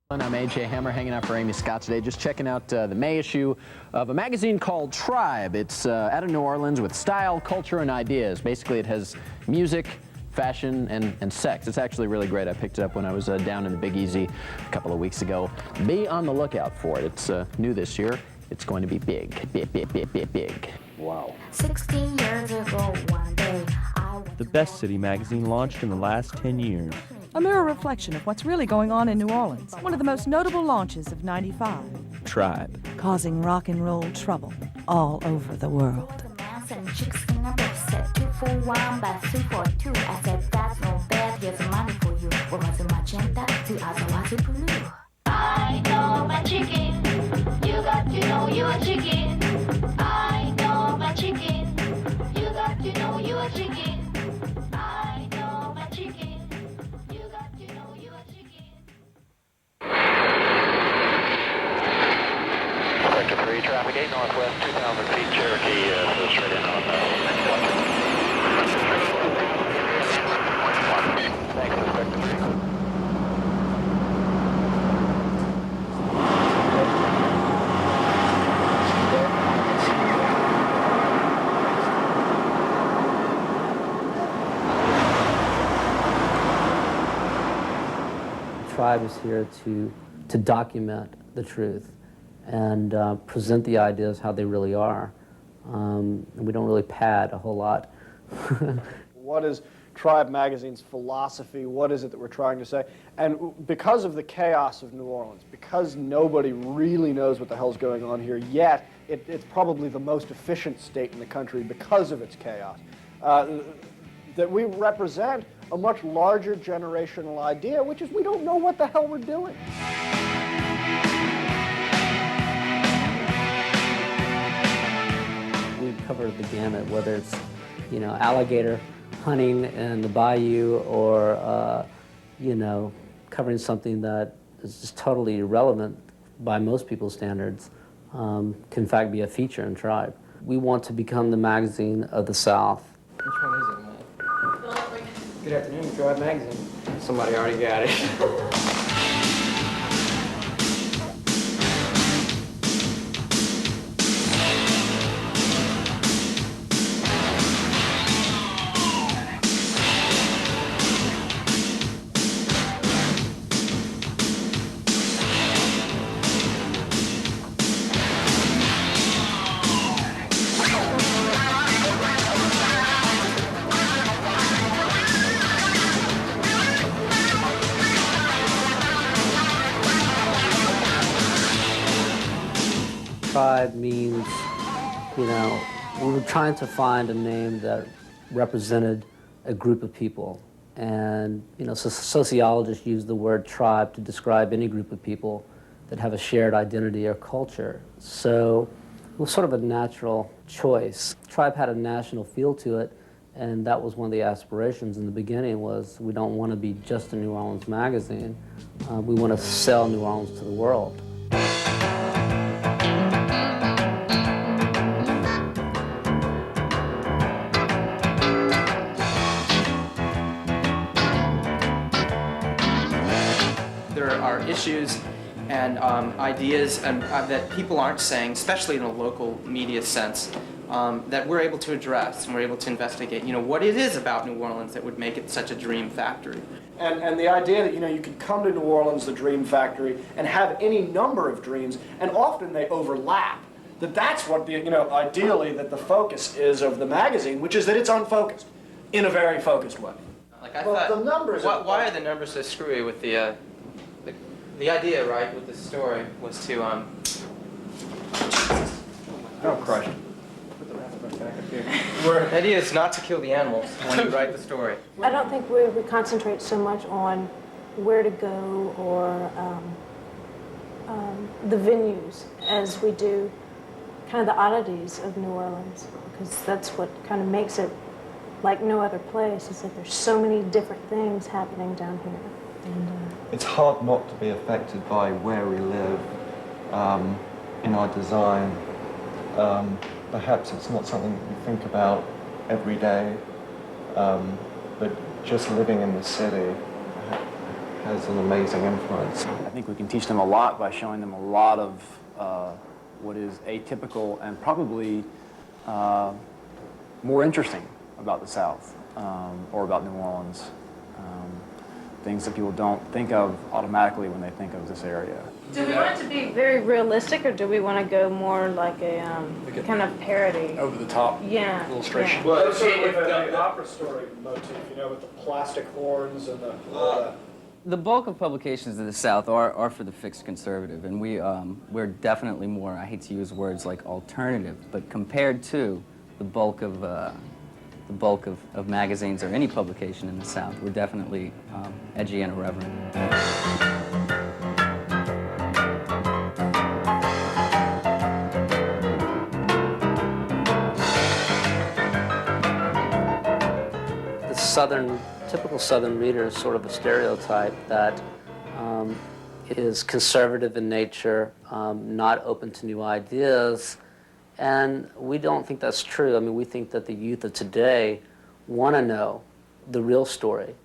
And I'm AJ Hammer, hanging out for Amy Scott today, just checking out the May issue of a magazine called Tribe. It's out of New Orleans with style, culture, and ideas. Basically, it has music, fashion, and sex. It's actually really great. I picked it up when I was down in the Big Easy a couple of weeks ago. Be on the lookout for it. It's new this year. It's going to be big, big. Wow. 16 years ago, one day, The Best City magazine launched in the last 10 years. A mirror reflection of what's really going on in New Orleans, one of the most notable launches of '95, Tribe. causing rock and roll trouble all over the world. and chicks in a box said 2 for 1, but 3 for 2. I said, that's no bad, here's the money for you. One was a magenta, 2 other was a blue. I know my chicken, you got to know you're a chicken. I know my chicken, you got to know you're a chicken. I know my chicken, you got to know you're a chicken. Sector 3, traffic 8 northwest, 2,000 feet, Cherokee, so straight in on Thanks, Sector 3. Tribe is here to document the truth and present the ideas how they really are. And we don't really pad a whole lot. What is Tribe Magazine's philosophy? What is it that we're trying to say? And because of the chaos of New Orleans, because nobody really knows what the hell's going on here yet, it's probably the most efficient state in the country because of its chaos. That we represent a much larger generational idea, which is we don't know what the hell we're doing. We cover the gamut, whether it's, you know, alligator hunting in the bayou or, you know, covering something that is just totally irrelevant by most people's standards, can in fact be a feature in Tribe. We want to become the magazine of the South. Which one is it, man? Good afternoon, Tribe Magazine. Somebody already got it. Tribe means, you know, we were trying to find a name that represented a group of people. And, you know, sociologists use the word tribe to describe any group of people that have a shared identity or culture. So it was sort of a natural choice. Tribe had a national feel to it, and that was one of the aspirations in the beginning was we don't want to be just a New Orleans magazine. We want to sell New Orleans to the world. There are issues and ideas and, that people aren't saying, especially in a local media sense, that we're able to address and we're able to investigate. You know, what it is about New Orleans that would make it such a dream factory. And the idea that, you know, you could come to New Orleans, the dream factory, and have any number of dreams, and often they overlap. That's what the, you know, ideally that the focus is of the magazine, which is that it's unfocused in a very focused way. Like I Well, thought, the numbers why are the numbers so screwy with the idea, right, with the story was to, Oh, Christ. put the wrapper back up here. The idea is not to kill the animals when you write the story. I don't think we would concentrate so much on where to go or the venues as we do kind of the oddities of New Orleans, because that's what kind of makes it like no other place, is that there's so many different things happening down here. And, it's hard not to be affected by where we live in our design. Perhaps it's not something that we think about every day, but just living in the city, has an amazing influence. I think we can teach them a lot by showing them a lot of what is atypical and probably more interesting about the South or about New Orleans. Things that people don't think of automatically when they think of this area. Do we want it to be very realistic, or do we want to go more like a kind of parody? Over the top illustration. Well, it's sort of with the opera story motif, you know, with the plastic horns and the... The bulk of publications in the South are for the fixed conservative, and we're definitely more, I hate to use words like alternative, but compared to the bulk of magazines or any publication in the South, we're definitely edgy and irreverent. Typical Southern reader is sort of a stereotype that is conservative in nature, not open to new ideas, and we don't think that's true. I mean, we think that the youth of today want to know the real story.